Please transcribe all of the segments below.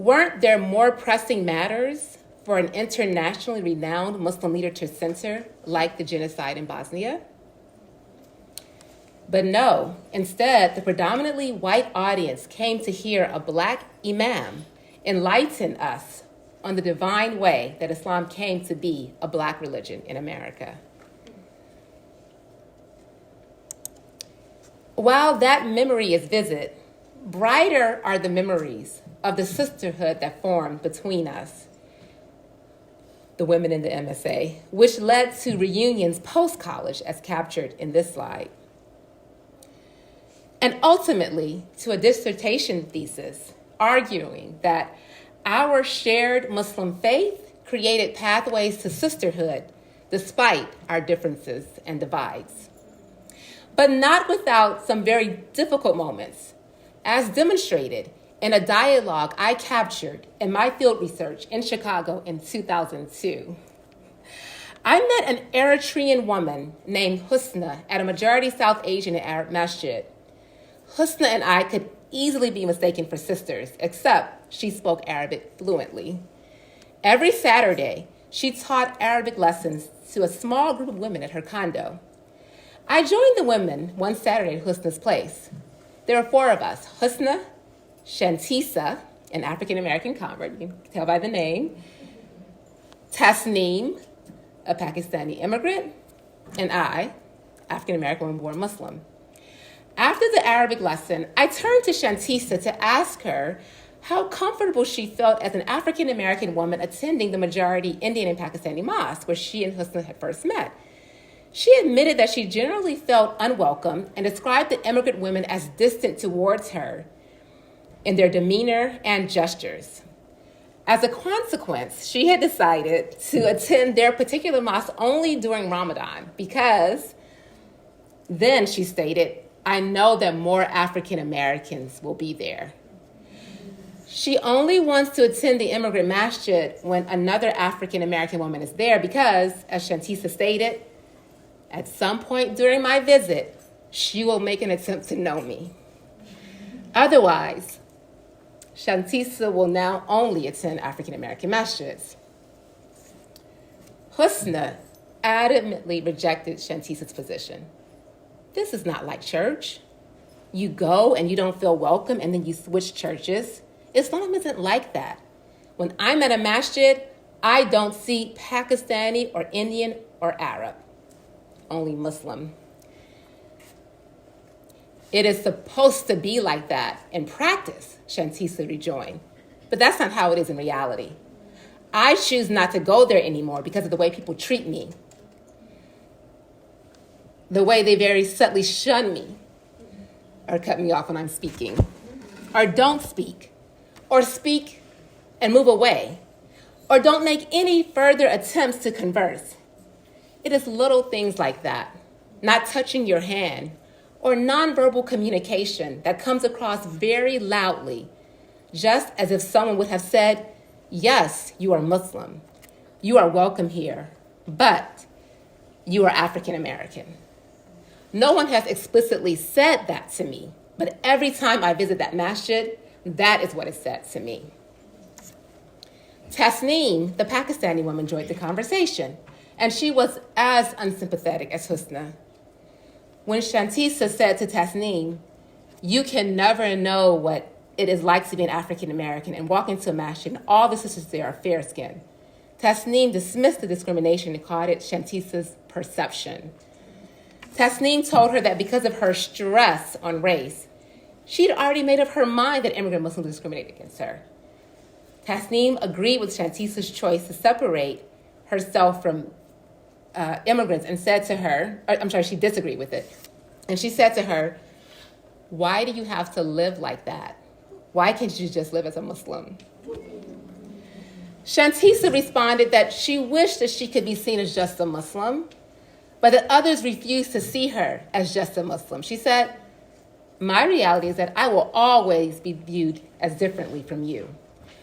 Weren't there more pressing matters for an internationally renowned Muslim leader to censor, like the genocide in Bosnia? But no, instead, the predominantly white audience came to hear a black imam enlighten us on the divine way that Islam came to be a black religion in America. While that memory is vivid, brighter are the memories of the sisterhood that formed between us, the women in the MSA, which led to reunions post-college as captured in this slide, and ultimately to a dissertation thesis arguing that our shared Muslim faith created pathways to sisterhood despite our differences and divides. But not without some very difficult moments, as demonstrated in a dialogue I captured in my field research in Chicago in 2002. I met an Eritrean woman named Husna at a majority South Asian and Arab masjid. Husna and I could easily be mistaken for sisters, except she spoke Arabic fluently. Every Saturday, she taught Arabic lessons to a small group of women at her condo. I joined the women one Saturday at Husna's place. There were 4 of us: Husna, Shantisa, an African-American convert, you can tell by the name, Tasneem, a Pakistani immigrant, and I, African-American woman born Muslim. After the Arabic lesson, I turned to Shantisa to ask her how comfortable she felt as an African-American woman attending the majority Indian and Pakistani mosque where she and Husna had first met. She admitted that she generally felt unwelcome and described the immigrant women as distant towards her in their demeanor and gestures. As a consequence, she had decided to attend their particular mosque only during Ramadan because then, she stated, I know that more African Americans will be there. She only wants to attend the immigrant masjid when another African American woman is there because, as Shantisa stated, at some point during my visit, she will make an attempt to know me. Otherwise, Shantisa will now only attend African American masjids. Husna adamantly rejected Shantisa's position. This is not like church. You go and you don't feel welcome and then you switch churches. Islam isn't like that. When I'm at a masjid, I don't see Pakistani or Indian or Arab, only Muslim. It is supposed to be like that in practice, Shantisa rejoined. But that's not how it is in reality. I choose not to go there anymore because of the way people treat me, the way they very subtly shun me, or cut me off when I'm speaking, or don't speak, or speak and move away, or don't make any further attempts to converse. It is little things like that, not touching your hand, or nonverbal communication that comes across very loudly, just as if someone would have said, yes, you are Muslim, you are welcome here, but you are African American. No one has explicitly said that to me, but every time I visit that masjid, that is what is said to me. Tasneem, the Pakistani woman, joined the conversation, and she was as unsympathetic as Husna. When Shantisa said to Tasneem, you can never know what it is like to be an African American and walk into a masjid and all the sisters there are fair-skinned, Tasneem dismissed the discrimination and called it Shantisa's perception. Tasneem told her that because of her stress on race, she'd already made up her mind that immigrant Muslims discriminated against her. Tasneem agreed with Shantisa's choice to separate herself from immigrants and said to her, she disagreed with it. And she said to her, why do you have to live like that? Why can't you just live as a Muslim? Shantisa responded that she wished that she could be seen as just a Muslim, but that others refused to see her as just a Muslim. She said, my reality is that I will always be viewed as differently from you.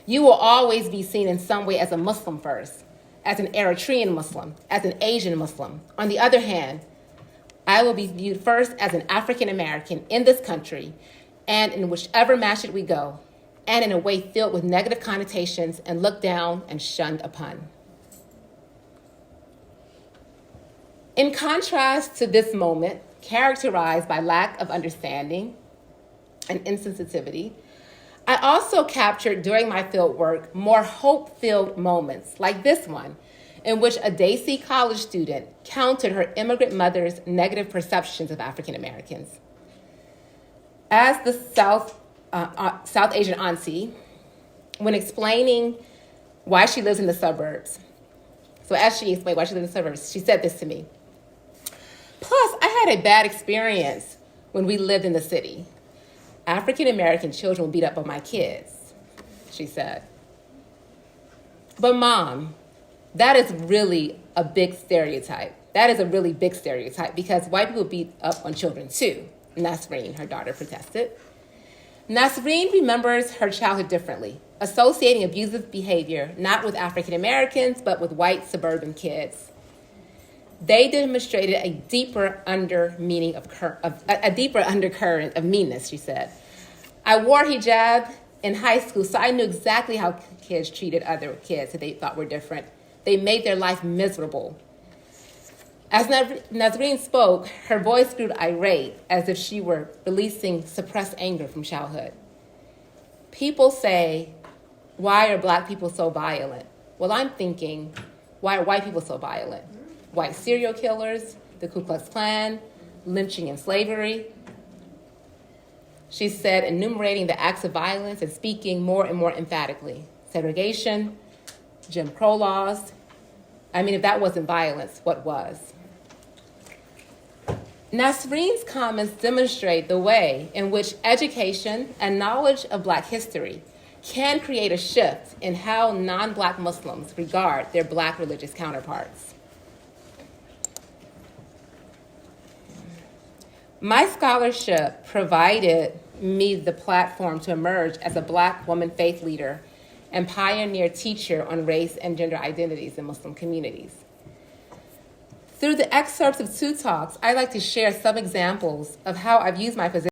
You will always be seen in some way as a Muslim first, as an Eritrean Muslim, as an Asian Muslim. On the other hand, I will be viewed first as an African American in this country, and in whichever masjid we go, and in a way filled with negative connotations and looked down and shunned upon. In contrast to this moment, characterized by lack of understanding and insensitivity, I also captured during my field work more hope-filled moments, like this one, in which a Dacey college student countered her immigrant mother's negative perceptions of African Americans. As the South Asian auntie, when explaining why she lives in the suburbs, so as she explained why she lives in the suburbs, she said this to me. Plus, I had a bad experience when we lived in the city. African American children would beat up on my kids, she said. But Mom, that is really a big stereotype. That is a really big stereotype because white people beat up on children too, Nasreen, her daughter, protested. Nasreen remembers her childhood differently, associating abusive behavior not with African Americans, but with white suburban kids. They demonstrated a deeper undercurrent of meanness, she said. I wore hijab in high school, so I knew exactly how kids treated other kids that they thought were different. They made their life miserable. As Nasreen spoke, her voice grew irate, as if she were releasing suppressed anger from childhood. People say, why are black people so violent? Well, I'm thinking, why are white people so violent? White serial killers, the Ku Klux Klan, lynching and slavery. She said, enumerating the acts of violence and speaking more and more emphatically. Segregation, Jim Crow laws. I mean, if that wasn't violence, what was? Nasreen's comments demonstrate the way in which education and knowledge of black history can create a shift in how non-black Muslims regard their black religious counterparts. My scholarship provided me the platform to emerge as a black woman faith leader and pioneer teacher on race and gender identities in Muslim communities. Through the excerpts of two talks, I'd like to share some examples of how I've used my position